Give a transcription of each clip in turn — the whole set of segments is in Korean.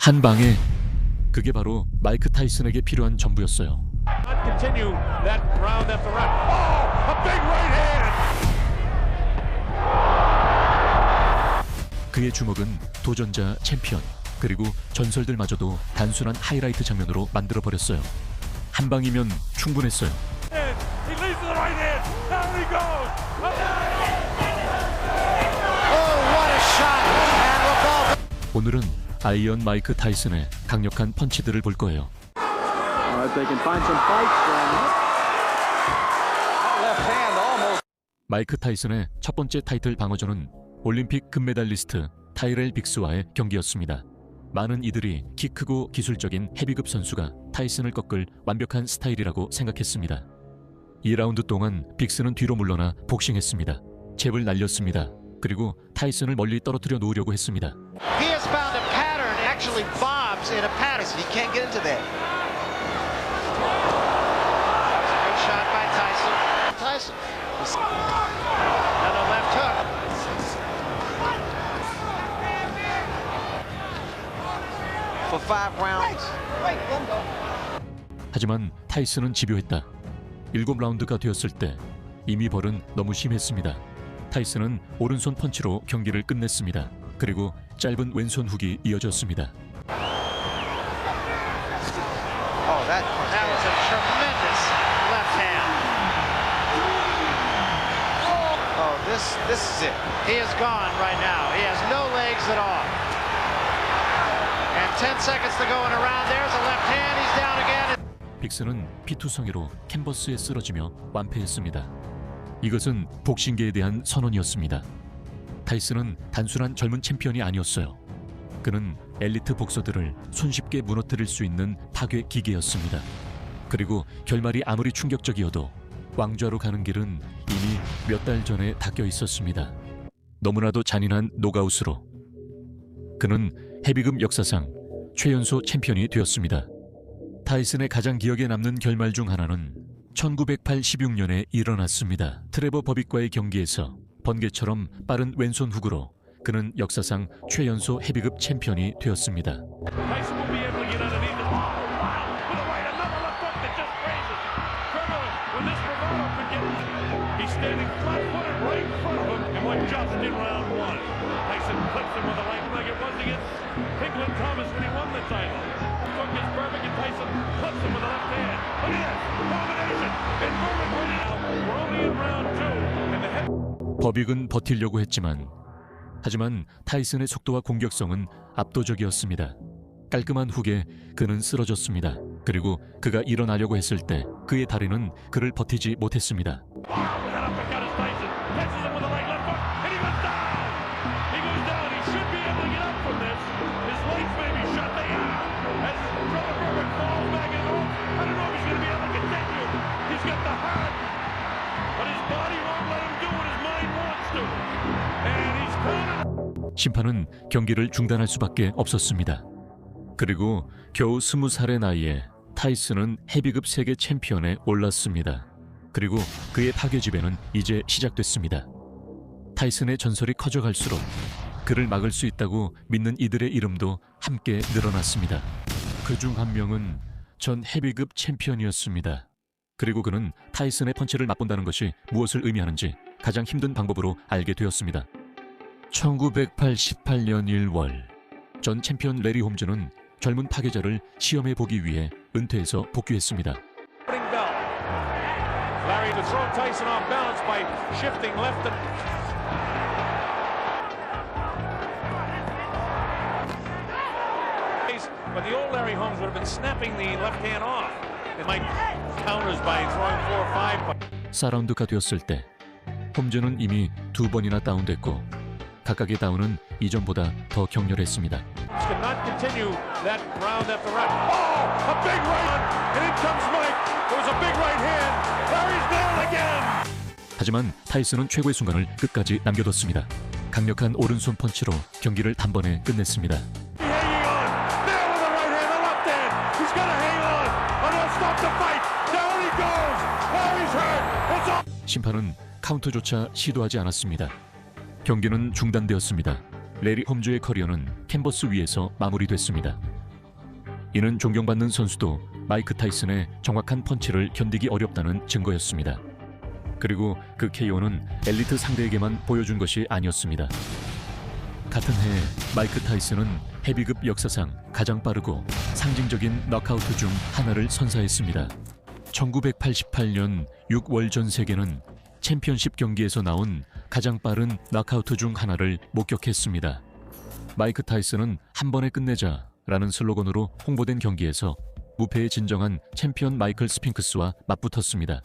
한 방에 그게 바로 마이크 타이슨에게 필요한 전부였어요. Continue that round after round. Oh, a big right hand. 그의 주먹은 도전자, 챔피언, 그리고 전설들마저도 단순한 하이라이트 장면으로 만들어 버렸어요. 한 방이면 충분했어요. He leads to the right hand. There he goes. Oh, what a shot! And Revolver. 오늘은 아이언 마이크 타이슨의 강력한 펀치들을 볼 거예요. If they can find some fights, Left hand almost. 마이크 타이슨의 첫 번째 타이틀 방어전은 올림픽 금메달리스트 타이렐 빅스와의 경기였습니다. 많은 이들이 키 크고 기술적인 헤비급 선수가 타이슨을 꺾을 완벽한 스타일이라고 생각했습니다. 2라운드 동안 빅스는 뒤로 물러나 복싱했습니다. 잽을 날렸습니다. 그리고 타이슨을 멀리 떨어뜨려 놓으려고 했습니다. He has found a pattern. Actually, bombs in a pattern. He can't get into that. Good shot by Tyson. Tyson. Another left hook. For 5 rounds. 하지만 타이슨은 집요했다. 7라운드가 되었을 때 이미 벌은 너무 심했습니다. 타이슨은 오른손 펀치로 경기를 끝냈습니다. 그리고 짧은 왼손 훅이 이어졌습니다. Oh, that was a tremendous left hand. Oh, this is it. He is gone right now. He has no legs at all. And 10 seconds to go in a round. There's a left hand. He's down again. 빅스는 피투성이로 캔버스에 쓰러지며 완패했습니다. 이것은 복싱계에 대한 선언이었습니다. 타이슨은 단순한 젊은 챔피언이 아니었어요. 그는 엘리트 복서들을 손쉽게 무너뜨릴 수 있는 파괴 기계였습니다. 그리고 결말이 아무리 충격적이어도 왕좌로 가는 길은 이미 몇 달 전에 닫혀 있었습니다. 너무나도 잔인한 노가웃으로 그는 헤비급 역사상 최연소 챔피언이 되었습니다. 타이슨의 가장 기억에 남는 결말 중 하나는 1986년에 일어났습니다. 트레버 버빅과의 경기에서 번개처럼 빠른 왼손 훅으로 그는 역사상 최연소 헤비급 챔피언이 되었습니다. Tyson will be able to get underneath it. With a right, another left hook that just raises. Trevor, when this bravado could get one. He's standing flat-footed right in front of him and went just in round 1. Tyson clips him with a right like it was against Pinklin Thomas when he won the title. Hook is perfect and Tyson clips him with a left hand. Look at this, combination. And Berman went out. We're only in round 2. And the head... 버빅은 버틸려고 했지만 하지만 타이슨의 속도와 공격성은 압도적이었습니다. 깔끔한 훅에 그는 쓰러졌습니다. 그리고 그가 일어나려고 했을 때 그의 다리는 그를 버티지 못했습니다. That uppercut is Tyson. Catches him with a right left hook. And he goes down. He goes down. He should be able to get up from this. His legs may be shut. They are. As Trevor Berman falls back in the rope. I don't know if he's going to be able to continue. He's got the heart. But his body won't let him do what his mind wants to. And he's counted. 심판은 경기를 중단할 수밖에 없었습니다. 그리고 겨우 20살의 나이에 타이슨은 헤비급 세계 챔피언에 올랐습니다. 그리고 그의 파괴 지배는 이제 시작됐습니다. 타이슨의 전설이 커져갈수록 그를 막을 수 있다고 믿는 이들의 이름도 함께 늘어났습니다. 그중 한 명은 전 헤비급 챔피언이었습니다. 그리고 그는 타이슨의 펀치를 맛본다는 것이 무엇을 의미하는지 가장 힘든 방법으로 알게 되었습니다. 1988년 1월 전 챔피언 레리 홈즈는 젊은 파괴자를 시험해 보기 위해 은퇴해서 복귀했습니다. Opening bell. Larry to throw Tyson off balance by shifting left and... But the old Larry Holmes would have been snapping the left hand off. It might counters by throwing 4 or 5. 4라운드가 되었을 때 홈즈는 이미 2번이나 다운됐고 각각의 다운은 이전보다 더 격렬했습니다. Could not continue that round after round. Oh, a big right, and in comes Mike. There was a big right hand. Larry's down again. 하지만 타이슨은 최고의 순간을 끝까지 남겨뒀습니다. 강력한 오른손 펀치로 경기를 단번에 끝냈습니다. Hanging on. There with the right hand, the left hand. He's got to hang on. Or they'll stop the fight. Down he goes. Larry's hurt. It's all. 심판은 카운터조차 시도하지 않았습니다. 경기는 중단되었습니다. 레리 홈즈의 커리어는 캔버스 위에서 마무리됐습니다. 이는 존경받는 선수도 마이크 타이슨의 정확한 펀치를 견디기 어렵다는 증거였습니다. 그리고 그 KO는 엘리트 상대에게만 보여준 것이 아니었습니다. 같은 해 마이크 타이슨은 헤비급 역사상 가장 빠르고 상징적인 너크아웃 중 하나를 선사했습니다. 1988년 6월전 세계는 챔피언십 경기에서 나온 가장 빠른 너크아웃 중 하나를 목격했습니다. 마이크 타이슨은 한 번에 끝내자 라는 슬로건으로 홍보된 경기에서 무패의 진정한 챔피언 마이클 스핑크스와 맞붙었습니다.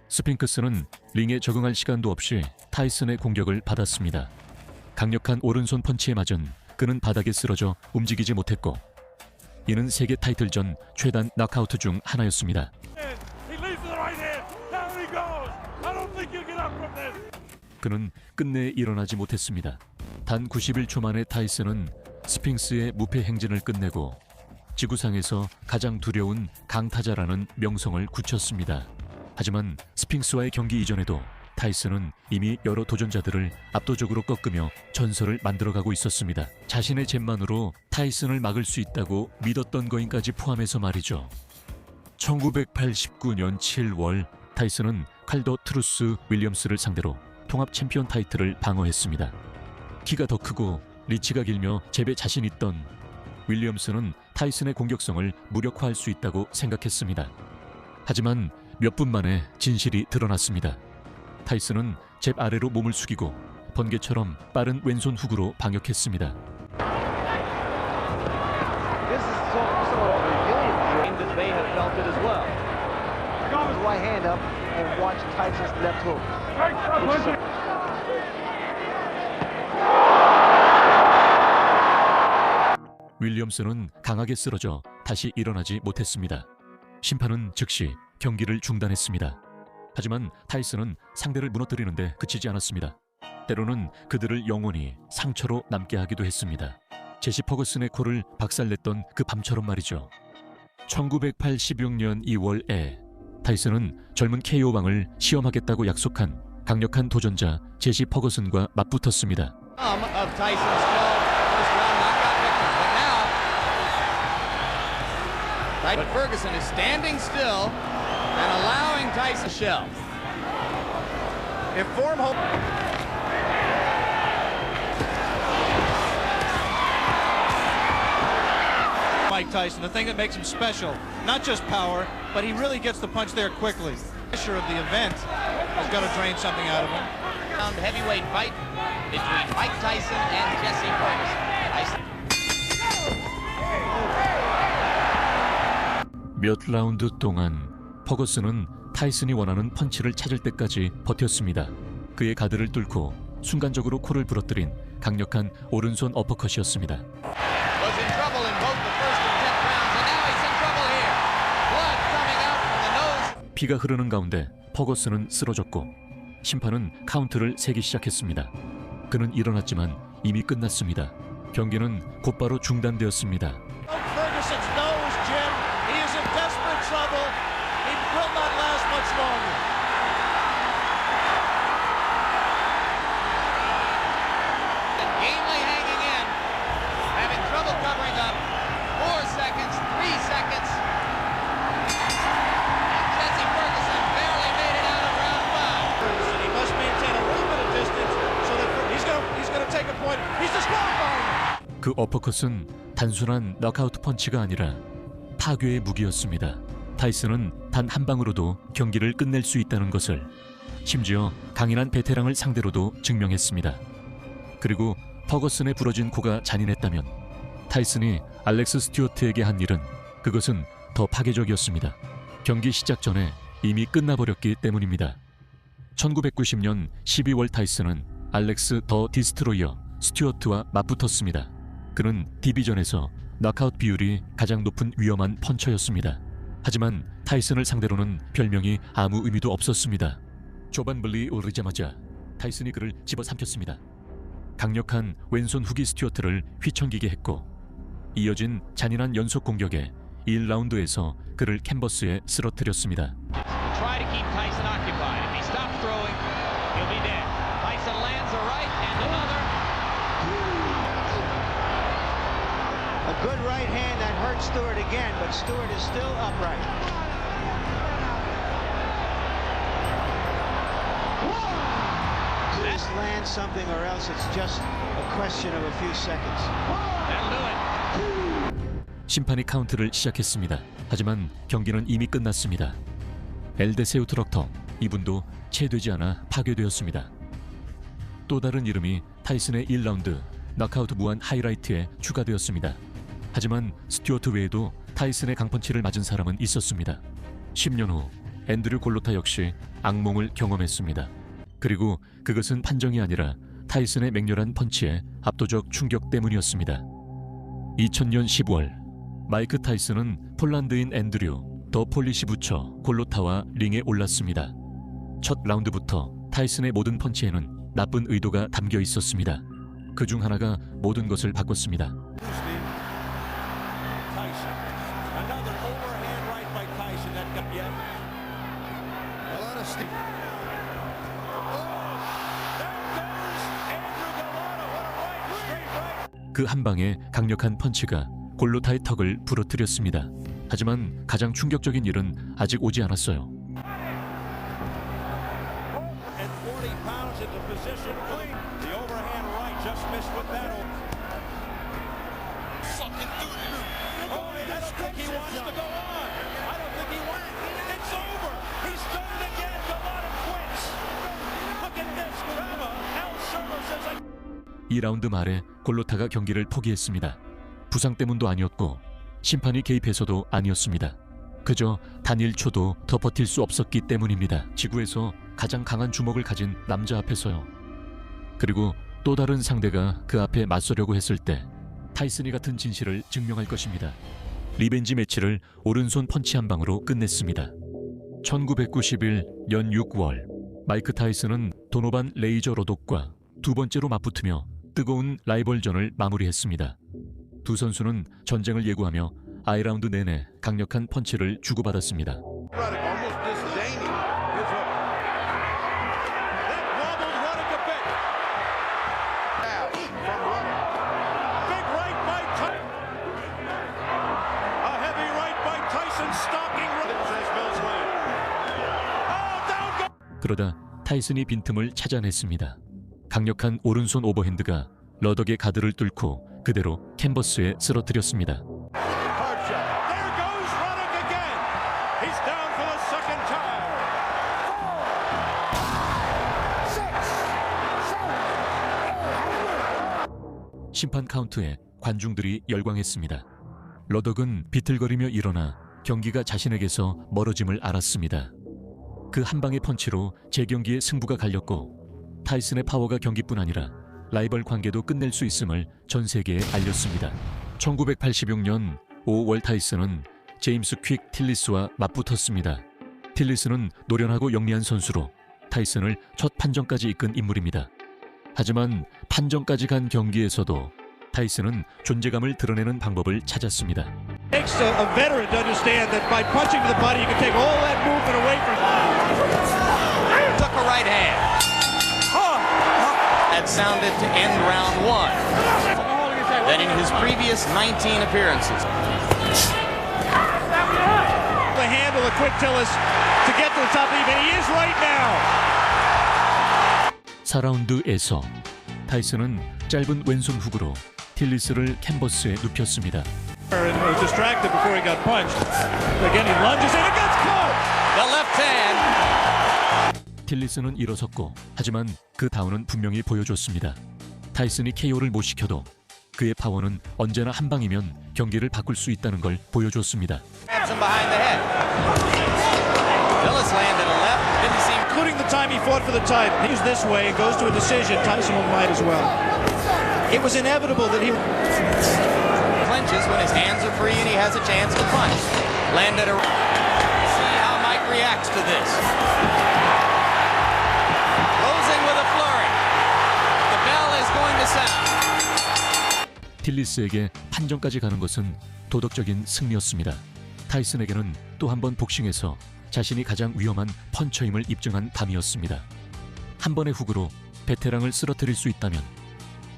스핑크스는 링에 적응할 시간도 없이 타이슨의 공격을 받았습니다. 강력한 오른손 펀치에 맞은 그는 바닥에 쓰러져 움직이지 못했고 이는 세계 타이틀전 최단 너크아웃 중 하나였습니다. 그는 끝내 일어나지 못했습니다. 단 91초 만에 타이슨은 스핑스의 무패 행진을 끝내고 지구상에서 가장 두려운 강타자라는 명성을 굳혔습니다. 하지만 스핑스와의 경기 이전에도 타이슨은 이미 여러 도전자들을 압도적으로 꺾으며 전설을 만들어가고 있었습니다. 자신의 잽만으로 타이슨을 막을 수 있다고 믿었던 거인까지 포함해서 말이죠. 1989년 7월 타이슨은 칼더 트루스 윌리엄스를 상대로 통합 챔피언 타이틀을 방어했습니다. 키가 더 크고 리치가 길며 잽에 자신 있던 윌리엄스는 타이슨의 공격성을 무력화할 수 있다고 생각했습니다. 하지만 몇 분 만에 진실이 드러났습니다. 타이슨은 잽 아래로 몸을 숙이고 번개처럼 빠른 왼손 훅으로 방역했습니다. 윌리엄스는 강하게 쓰러져 다시 일어나지 못했습니다. 심판은 즉시 경기를 중단했습니다. 하지만 타이슨은 상대를 무너뜨리는데 그치지 않았습니다. 때로는 그들을 영원히 상처로 남게 하기도 했습니다. 제시 퍼거슨의 코를 박살냈던 그 밤처럼 말이죠. 1986년 2월에 타이슨은 젊은 KO왕을 시험하겠다고 약속한 강력한 도전자 제시 퍼거슨과 맞붙었습니다. But Ferguson is standing still and allowing Tyson to shell. If form hold. Mike Tyson, the thing that makes him special, not just power, but he really gets the punch there quickly. The pressure of the event is going to drain something out of him. Heavyweight fight between Mike Tyson and Jesse Ferguson. 몇 라운드 동안 퍼거슨은 타이슨이 원하는 펀치를 찾을 때까지 버텼습니다. 그의 가드를 뚫고 순간적으로 코를 부러뜨린 강력한 오른손 어퍼컷이었습니다. 피가 흐르는 가운데 퍼거슨은 쓰러졌고 심판은 카운트를 세기 시작했습니다. 그는 일어났지만 이미 끝났습니다. 경기는 곧바로 중단되었습니다. 그 어퍼컷은 단순한 너크아웃 펀치가 아니라 파괴의 무기였습니다. 타이슨은 단 한 방으로도 경기를 끝낼 수 있다는 것을, 심지어 강인한 베테랑을 상대로도 증명했습니다. 그리고 퍼거슨의 부러진 코가 잔인했다면 타이슨이 알렉스 스튜어트에게 한 일은 그것은 더 파괴적이었습니다. 경기 시작 전에 이미 끝나버렸기 때문입니다. 1990년 12월 타이슨은 알렉스 더 디스트로이어 스튜어트와 맞붙었습니다. 그는 디비전에서 너크아웃 비율이 가장 높은 위험한 펀처였습니다. 하지만 타이슨을 상대로는 별명이 아무 의미도 없었습니다. 조반블리 오르자마자 타이슨이 그를 집어삼켰습니다. 강력한 왼손 훅이 스튜어트를 휘청기게 했고 이어진 잔인한 연속 공격에 1라운드에서 그를 캔버스에 쓰러뜨렸습니다. A good right hand that hurt hurt Stewart again, but Stewart is still upright. Just land something or else it's just a question of a few seconds. That'll do it. 심판이 카운트를 시작했습니다. 하지만 경기는 이미 끝났습니다. 엘데세우 트럭터, 이분도 채되지 않아 파괴되었습니다. 또 다른 이름이 타이슨의 1라운드 낙아웃 무한 하이라이트에 추가되었습니다. 하지만 스튜어트 외에도 타이슨의 강펀치를 맞은 사람은 있었습니다. 10년 후 앤드류 골로타 역시 악몽을 경험했습니다. 그리고 그것은 판정이 아니라 타이슨의 맹렬한 펀치에 압도적 충격 때문이었습니다. 2000년 10월 마이크 타이슨은 폴란드인 앤드류 더 폴리시 부처 골로타와 링에 올랐습니다. 첫 라운드부터 타이슨의 모든 펀치에는 나쁜 의도가 담겨 있었습니다. 그 중 하나가 모든 것을 바꿨습니다. 그 한 방에 강력한 펀치가 골로타의 턱을 부러뜨렸습니다. 하지만 가장 충격적인 일은 아직 오지 않았어요. 이 라운드 말에 골로타가 경기를 포기했습니다. 부상 때문도 아니었고 심판이 개입해서도 아니었습니다. 그저 단 1초도 더 버틸 수 없었기 때문입니다. 지구에서 가장 강한 주먹을 가진 남자 앞에서요. 그리고 또 다른 상대가 그 앞에 맞서려고 했을 때 타이슨이 같은 진실을 증명할 것입니다. 리벤지 매치를 오른손 펀치 한 방으로 끝냈습니다. 1991년 6월 마이크 타이슨은 도노반 레이저 로독과 두 번째로 맞붙으며 뜨거운 라이벌전을 마무리했습니다. 두 선수는 전쟁을 예고하며 아이라운드 내내 강력한 펀치를 주고받았습니다. 그러다 타이슨이 빈틈을 찾아냈습니다. 강력한 오른손 오버핸드가 러덕의 가드를 뚫고 그대로 캔버스에 쓰러뜨렸습니다. 심판 카운트에 관중들이 열광했습니다. 러덕은 비틀거리며 일어나 경기가 자신에게서 멀어짐을 알았습니다. 그 한 방의 펀치로 재경기의 승부가 갈렸고 타이슨의 파워가 경기뿐 아니라 라이벌 관계도 끝낼 수 있음을 전 세계에 알렸습니다. 1986년 5월 타이슨은 제임스 퀵 틸리스와 맞붙었습니다. 틸리스는 노련하고 영리한 선수로 타이슨을 첫 판정까지 이끈 인물입니다. 하지만 판정까지 간 경기에서도 타이슨은 존재감을 드러내는 방법을 찾았습니다. Takes a veteran to understand that by punching to the body, you can take all that movement away from him. Took a right hand. That sounded to end round one. Then in his previous 19 appearances. The handle of Quintillis to get to the top even. He is right now. 4라운드에서 타이슨은 짧은 왼손 훅으로 틸리스를 캔버스에 눕혔습니다. Was distracted before he got punched. Again, he lunges and it gets caught. The left hand. 틸리스는 일어섰고 하지만 그 다운은 분명히 보여줬습니다. 타이슨이 KO를 못 시켜도 그의 파워는 언제나 한 방이면 경기를 바꿀 수 있다는 걸 보여줬습니다. Grabs him behind the head. Phillips landed a left. Didn't seem. Including the time he fought for the title. He's this way and goes to a decision. Tyson will might as well. It was inevitable that he Clinches when his hands are free and he has a chance to punch. Landed a. See how Mike reacts to this. Closing with a flurry. The bell is going to sound. 틸리스에게 판정까지 가는 것은 도덕적인 승리였습니다. 타이슨에게는 또 한 번 복싱에서 자신이 가장 위험한 펀처임을 입증한 밤이었습니다. 한 번의 훅으로 베테랑을 쓰러뜨릴 수 있다면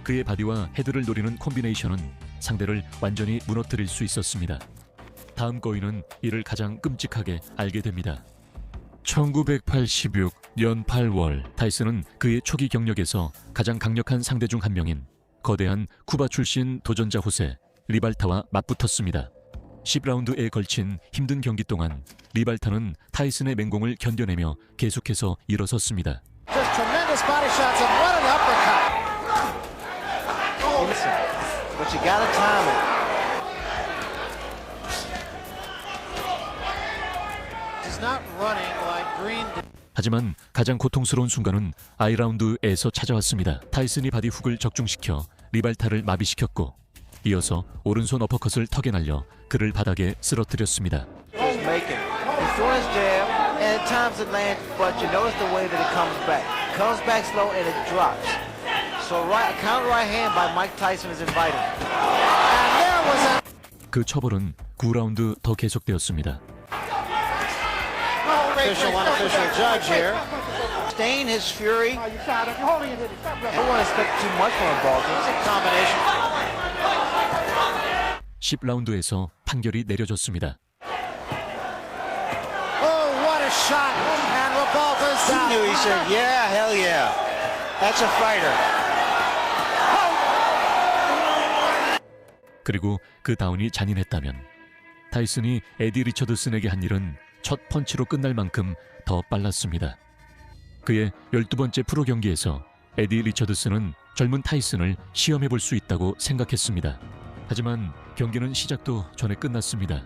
그의 바디와 헤드를 노리는 콤비네이션은 상대를 완전히 무너뜨릴 수 있었습니다. 다음 거인은 이를 가장 끔찍하게 알게 됩니다. 1986년 8월 타이슨은 그의 초기 경력에서 가장 강력한 상대 중 한 명인 거대한 쿠바 출신 도전자 호세 리발타와 맞붙었습니다. 10라운드에 걸친 힘든 경기 동안 리발타는 타이슨의 맹공을 견뎌내며 계속해서 일어섰습니다. Just tremendous body shots and what an uppercut. Listen, but you gotta time it. He's not running like Green did. 하지만 가장 고통스러운 순간은 아이라운드에서 찾아왔습니다. 타이슨이 바디 훅을 적중시켜 리발타를 마비시켰고 이어서 오른손 어퍼컷을 턱에 날려 그를 바닥에 쓰러뜨렸습니다. He's making. He's throwing his jab, and at times it lands, but you notice the way that it comes back. Comes back slow and it drops. So a counter right hand by Mike Tyson is invited. And there was a 그 처벌은 9라운드 더 계속되었습니다. official, unofficial judge here. Stain his fury. I don't want to expect too much from a ball game. It's a combination. 10라운드에서 판결이 내려졌습니다. Oh, what a shot! And Revolta's down. He knew. He said, "Yeah, hell yeah, that's a fighter." 그리고 그 다운이 잔인했다면 타이슨이 에디 리처드슨에게 한 일은 첫 펀치로 끝날 만큼 더 빨랐습니다. 그의 12번째 프로 경기에서 에디 리처드슨은 젊은 타이슨을 시험해 볼 수 있다고 생각했습니다. 하지만 경기는 시작도 전에 끝났습니다.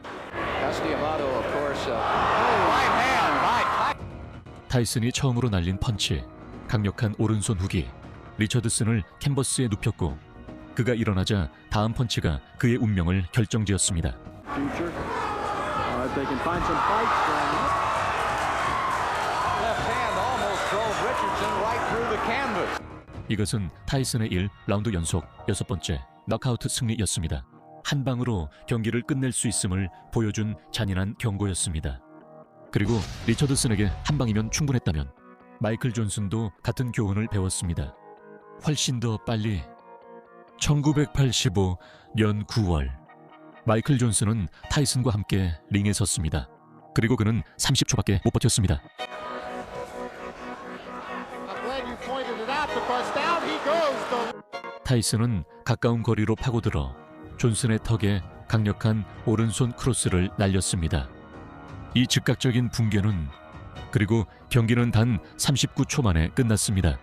타이슨이 처음으로 날린 펀치, 강력한 오른손 훅이 리처드슨을 캔버스에 눕혔고 그가 일어나자 다음 펀치가 그의 운명을 결정지었습니다. Future. They can find some fights. Left hand almost drove Richardson right through the canvas. 이것은 타이슨의 1라운드 연속 6번째 너크아웃 승리였습니다. 한 방으로 경기를 끝낼 수 있음을 보여준 잔인한 경고였습니다. 그리고 리처드슨에게 한 방이면 충분했다면 마이클 존슨도 같은 교훈을 배웠습니다. 훨씬 더 빨리. 1985년 9월 마이클 존슨은 타이슨과 함께 링에 섰습니다. 그리고 그는 30초밖에 못 버텼습니다. 타이슨은 가까운 거리로 파고들어 존슨의 턱에 강력한 오른손 크로스를 날렸습니다. 이 즉각적인 붕괴는 그리고 경기는 단 39초 만에 끝났습니다.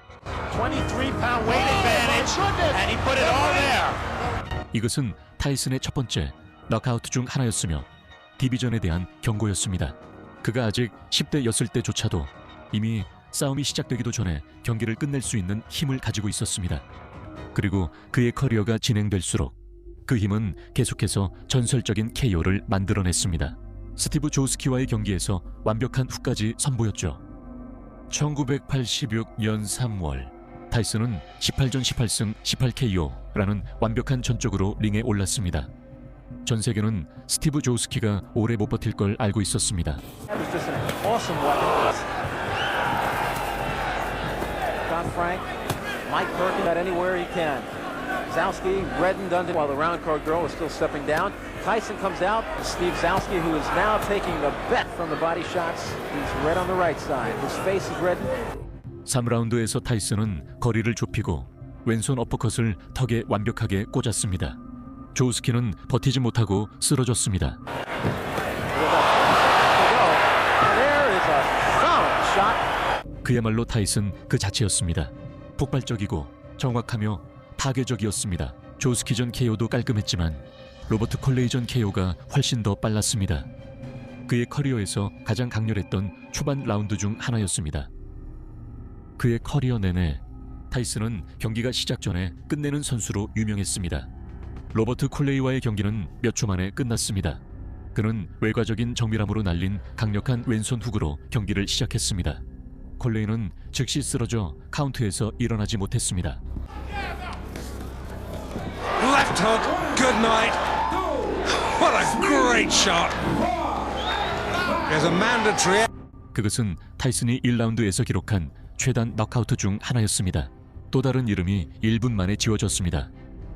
23-pound weight advantage, and he put it all there. 이것은 타이슨의 첫 번째 너크아웃 중 하나였으며 디비전에 대한 경고였습니다. 그가 아직 10대였을 때조차도 이미 싸움이 시작되기도 전에 경기를 끝낼 수 있는 힘을 가지고 있었습니다. 그리고 그의 커리어가 진행될수록 그 힘은 계속해서 전설적인 KO를 만들어냈습니다. 스티브 조스키와의 경기에서 완벽한 훅까지 선보였죠. 1986년 3월 타이슨은 18전 18승 18KO라는 완벽한 전적으로 링에 올랐습니다. 전 세계는 스티브 조스키가 오래 못 버틸 걸 알고 있었습니다. John Frank, Mike Perkins got anywhere he can. Zalski reddened under while the round card girl was still stepping down. Tyson comes out. Steve Zalski, who is now taking the bet from the body shots. He's red on the right side. His face is reddened. 3라운드에서 타이슨은 거리를 좁히고 왼손 어퍼컷을 턱에 완벽하게 꽂았습니다. 조스키는 버티지 못하고 쓰러졌습니다. 그야말로 타이슨 그 자체였습니다. 폭발적이고 정확하며 파괴적이었습니다. 조스키 전 KO도 깔끔했지만 로버트 콜레이 전 KO가 훨씬 더 빨랐습니다. 그의 커리어에서 가장 강렬했던 초반 라운드 중 하나였습니다. 그의 커리어 내내 타이슨은 경기가 시작 전에 끝내는 선수로 유명했습니다. 로버트 콜레이와의 경기는 몇 초 만에 끝났습니다. 그는 외과적인 정밀함으로 날린 강력한 왼손 훅으로 경기를 시작했습니다. 콜레이는 즉시 쓰러져 카운트에서 일어나지 못했습니다. Left hook, good night. What a great shot. There's a mandatory. 그것은 타이슨이 1라운드에서 기록한 최단 넉아웃 중 하나였습니다. 또 다른 이름이 1분 만에 지워졌습니다.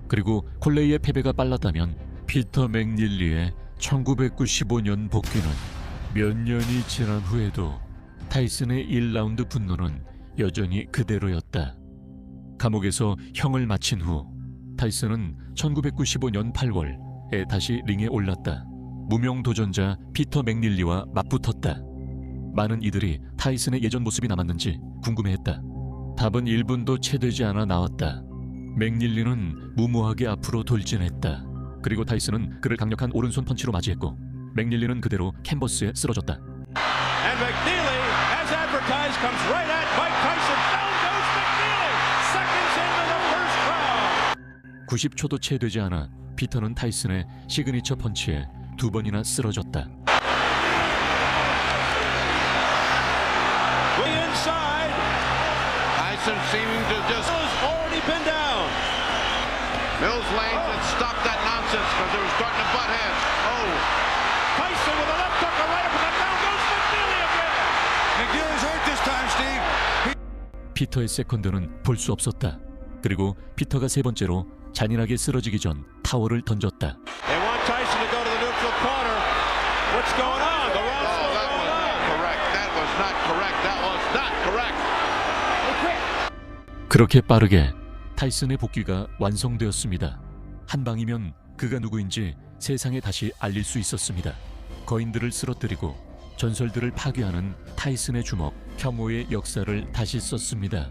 그리고 콜레이의 패배가 빨랐다면 피터 맥닐리의 1995년 복귀는 몇 년이 지난 후에도 타이슨의 1라운드 분노는 여전히 그대로였다. 감옥에서 형을 마친 후 타이슨은 1995년 8월에 다시 링에 올랐다. 무명 도전자 피터 맥닐리와 맞붙었다. 많은 이들이 타이슨의 예전 모습이 남았는지 궁금해했다. 답은 1분도 채 되지 않아 나왔다. 맥닐리는 무모하게 앞으로 돌진했다. 그리고 타이슨은 그를 강력한 오른손 펀치로 맞이했고 맥닐리는 그대로 캔버스에 쓰러졌다. And McNeely, as advertised, comes right at Mike Tyson. Down goes McNeely. Seconds into the first round. 90초도 채 되지 않아 피터는 타이슨의 시그니처 펀치에 2번이나 쓰러졌다. Way inside. Tyson seeming to just Mills already pinned down. Mills Lane had stopped that nonsense because they were starting to butt heads. Oh, Tyson with a left hook, a right uppercut. Down goes McNeely again. McNeely's hurt this time, Steve. 피터의 세컨드는 볼 수 없었다. 그리고 피터가 세 번째로 잔인하게 쓰러지기 전 타월을 던졌다. They want Tyson to go to the neutral corner. What's going on? The round's Oh, still that going was on. not correct. That was not correct. That was not correct. 그렇게 빠르게 타이슨의 복귀가 완성되었습니다. 한 방이면 그가 누구인지 세상에 다시 알릴 수 있었습니다. 거인들을 쓰러뜨리고 전설들을 파괴하는 타이슨의 주먹, 혐오의 역사를 다시 썼습니다.